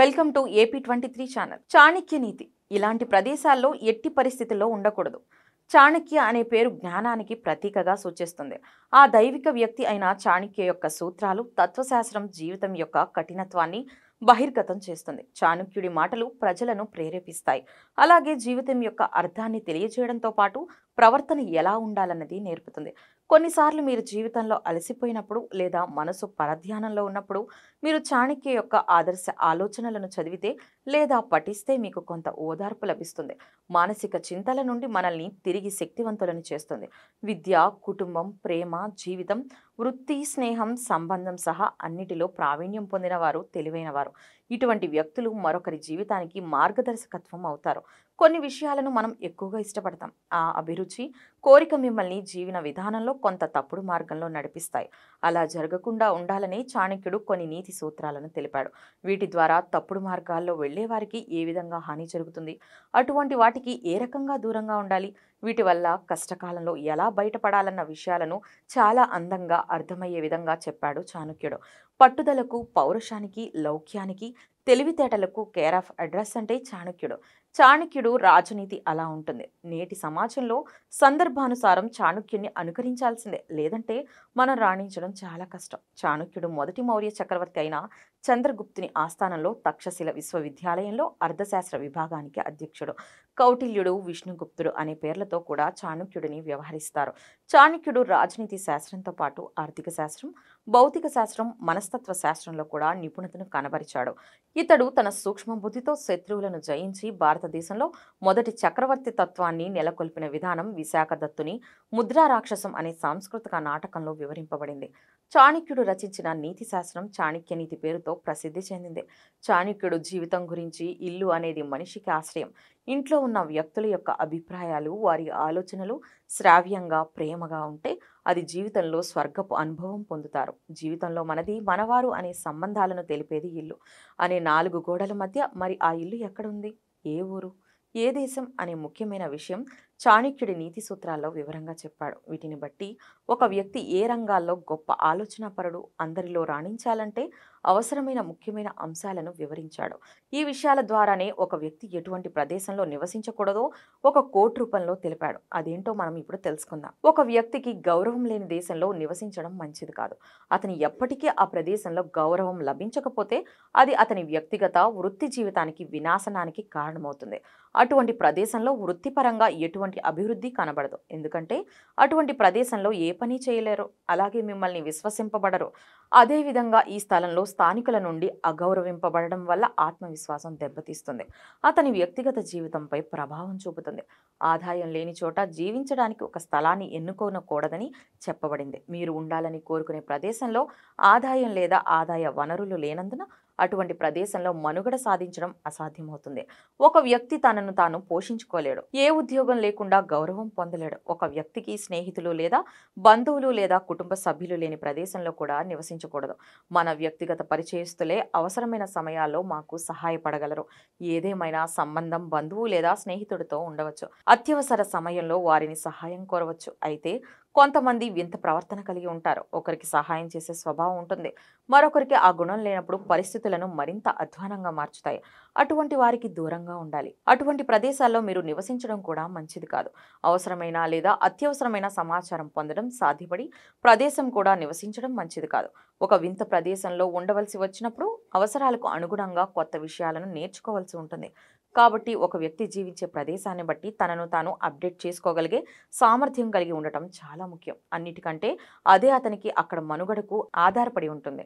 Welcome to AP 23 channel. Chanakya నీతి ఇలాంటి ప్రదేశాల్లో ఎట్టి పరిస్థితుల్లో ఉండకూడదు. చాణక్య అనే పేరు జ్ఞానానికి ప్రతీకగా సూచిస్తుంది. ఆ దైవిక వ్యక్తి అయిన చాణక్య యొక్క సూత్రాలు, తత్వశాస్త్రం జీవితం యొక్క కఠినత్వాన్ని బహిర్గతం చేస్తుంది. చాణక్యుడి మాటలు ప్రజలను ప్రేరేపిస్తాయి. అలాగే జీవితం యొక్క అర్థాన్ని తెలియజేయడంతో పాటు ప్రవర్తన ఎలా ఉండాలన్నది నేర్పుతుంది. కొన్నిసార్లు మీరు జీవితంలో అలసిపోయినప్పుడు లేదా మనసు పరధ్యానంలో ఉన్నప్పుడు మీరు చాణక్య యొక్క ఆదర్శ ఆలోచనలను చదివితే లేదా పఠిస్తే మీకు కొంత ఓదార్పు లభిస్తుంది. మానసిక చింతల నుండి మనల్ని తిరిగి శక్తివంతులను చేస్తుంది. విద్య, కుటుంబం, ప్రేమ, జీవితం, వృత్తి, స్నేహం, సంబంధం సహా అన్నిటిలో ప్రావీణ్యం పొందిన వారు తెలివైనవారు. ఇటువంటి వ్యక్తులు మరొకరి జీవితానికి మార్గదర్శకత్వం అవుతారు. కొన్ని విషయాలను మనం ఎక్కువగా ఇష్టపడతాం. ఆ అభిరుచి, కోరిక మిమ్మల్ని జీవన విధానంలో కొంత తప్పుడు మార్గంలో నడిపిస్తాయి. అలా జరగకుండా ఉండాలని చాణక్యుడు కొన్ని నీతి సూత్రాలను తెలిపాడు. వీటి ద్వారా తప్పుడు మార్గాల్లో వెళ్లే వారికి ఏ విధంగా హాని జరుగుతుంది, అటువంటి వాటికి ఏ రకంగా దూరంగా ఉండాలి, వీటి వల్ల కష్టకాలంలో ఎలా బయటపడాలన్న విషయాలను చాలా అందంగా అర్థమయ్యే విధంగా చెప్పాడు చాణక్యుడు. పట్టుదలకు, పౌరుషానికి, లౌక్యానికి, తెలివితేటలకు కేర్ ఆఫ్ అడ్రస్ అంటే చాణక్యుడు. చాణక్యుడు రాజనీతి అలా ఉంటుంది. నేటి సమాజంలో సందర్భానుసారం చాణక్యుడిని అనుకరించాల్సిందే, లేదంటే మనం రాణించడం చాలా కష్టం. చాణక్యుడు మొదటి మౌర్య చక్రవర్తి అయిన చంద్రగుప్తుని ఆస్థానంలో తక్షశిల విశ్వవిద్యాలయంలో అర్థశాస్త్ర విభాగానికి అధ్యక్షుడు. కౌటిల్యుడు, విష్ణుగుప్తుడు అనే పేర్లతో కూడా చాణక్యుడిని వ్యవహరిస్తారు. చాణక్యుడు రాజనీతి శాస్త్రంతో పాటు ఆర్థిక శాస్త్రం, భౌతిక శాస్త్రం, మనస్తత్వ శాస్త్రంలో కూడా నిపుణతను కనబరిచాడు. ఇతడు తన సూక్ష్మ బుద్ధితో శత్రువులను జయించి భారతదేశంలో మొదటి చక్రవర్తి తత్వాన్ని నెలకొల్పిన విధానం విశాఖదత్తుని ముద్రా రాక్షసం అనే సాంస్కృతిక నాటకంలో వివరింపబడింది. చాణక్యుడు రచించిన నీతి శాస్త్రం చాణక్య నీతి పేరుతో ప్రసిద్ధి చెందింది. చాణక్యుడు జీవితం గురించి ఇల్లు అనేది మనిషికి ఆశ్రయం. ఇంట్లో ఉన్న వ్యక్తుల యొక్క అభిప్రాయాలు, వారి ఆలోచనలు శ్రావ్యంగా, ప్రేమగా ఉంటే అది జీవితంలో స్వర్గపు అనుభవం పొందుతారు. జీవితంలో మనది, మనవారు అనే సంబంధాలను తెలిపేది ఇల్లు. అనే 4 గోడల మధ్య మరి ఆ ఇల్లు ఎక్కడుంది, ఏ ఊరు, ఏ దేశం అనే ముఖ్యమైన విషయం చాణక్యుడి నీతి సూత్రాల్లో వివరంగా చెప్పాడు. వీటిని బట్టి ఒక వ్యక్తి ఏ రంగాల్లో గొప్ప ఆలోచనాపరుడు, అందరిలో రాణించాలంటే అవసరమైన ముఖ్యమైన అంశాలను వివరించాడు. ఈ విషయాల ద్వారానే ఒక వ్యక్తి ఎటువంటి ప్రదేశంలో నివసించకూడదో ఒక కోట్ రూపంలో తెలిపాడు. అదేంటో మనం ఇప్పుడు తెలుసుకుందాం. ఒక వ్యక్తికి గౌరవం లేని దేశంలో నివసించడం మంచిది కాదు. అతని ఎప్పటికీ ఆ ప్రదేశంలో గౌరవం లభించకపోతే అది అతని వ్యక్తిగత, వృత్తి జీవితానికి వినాశనానికి కారణమవుతుంది. అటువంటి ప్రదేశంలో వృత్తిపరంగా ఎటువంటి అభివృద్ధి కనబడదు. ఎందుకంటే అటువంటి ప్రదేశంలో ఏ పని చేయలేరు, అలాగే మిమ్మల్ని విశ్వసింపబడరు. అదేవిధంగా ఈ స్థలంలో స్థానికుల నుండి అగౌరవింపబడడం వల్ల ఆత్మవిశ్వాసం దెబ్బతీస్తుంది. అతని వ్యక్తిగత జీవితంపై ప్రభావం చూపుతుంది. ఆదాయం లేని చోట జీవించడానికి ఒక స్థలాన్ని ఎన్నుకోనకూడదని చెప్పబడింది. మీరు ఉండాలని కోరుకునే ప్రదేశంలో ఆదాయం లేదా ఆదాయ వనరులు లేనందున అటువంటి ప్రదేశంలో మనుగడ సాధించడం అసాధ్యమవుతుంది. ఒక వ్యక్తి తనను తాను పోషించుకోలేడు, ఏ ఉద్యోగం లేకుండా గౌరవం పొందలేడు. ఒక వ్యక్తికి స్నేహితులు లేదా బంధువులు లేదా కుటుంబ సభ్యులు లేని ప్రదేశంలో కూడా నివసించకూడదు. మన వ్యక్తిగత పరిచయస్తులే అవసరమైన సమయాల్లో మాకు సహాయపడగలరు. ఏదేమైనా సంబంధం బంధువు లేదా స్నేహితుడితో ఉండవచ్చు. అత్యవసర సమయంలో వారిని సహాయం కోరవచ్చు. అయితే కొంతమంది వింత ప్రవర్తన కలిగి ఉంటారు. ఒకరికి సహాయం చేసే స్వభావం ఉంటుంది, మరొకరికి ఆ గుణం లేనప్పుడు పరిస్థితులను మరింత అధ్వానంగా మార్చుతాయి. అటువంటి వారికి దూరంగా ఉండాలి. అటువంటి ప్రదేశాల్లో మీరు నివసించడం కూడా మంచిది కాదు. అవసరమైన లేదా అత్యవసరమైన సమాచారం పొందడం సాధ్యపడి ప్రదేశం కూడా నివసించడం మంచిది కాదు. ఒక వింత ప్రదేశంలో ఉండవలసి వచ్చినప్పుడు అవసరాలకు అనుగుణంగా కొత్త విషయాలను నేర్చుకోవాల్సి ఉంటుంది. కాబట్టి ఒక వ్యక్తి జీవించే ప్రదేశాన్ని బట్టి తనను తాను అప్డేట్ చేసుకోగలిగే సామర్థ్యం కలిగి ఉండటం చాలా ముఖ్యం. అన్నిటికంటే అదే అతనికి అక్కడ మనుగడకు ఆధారపడి ఉంటుంది.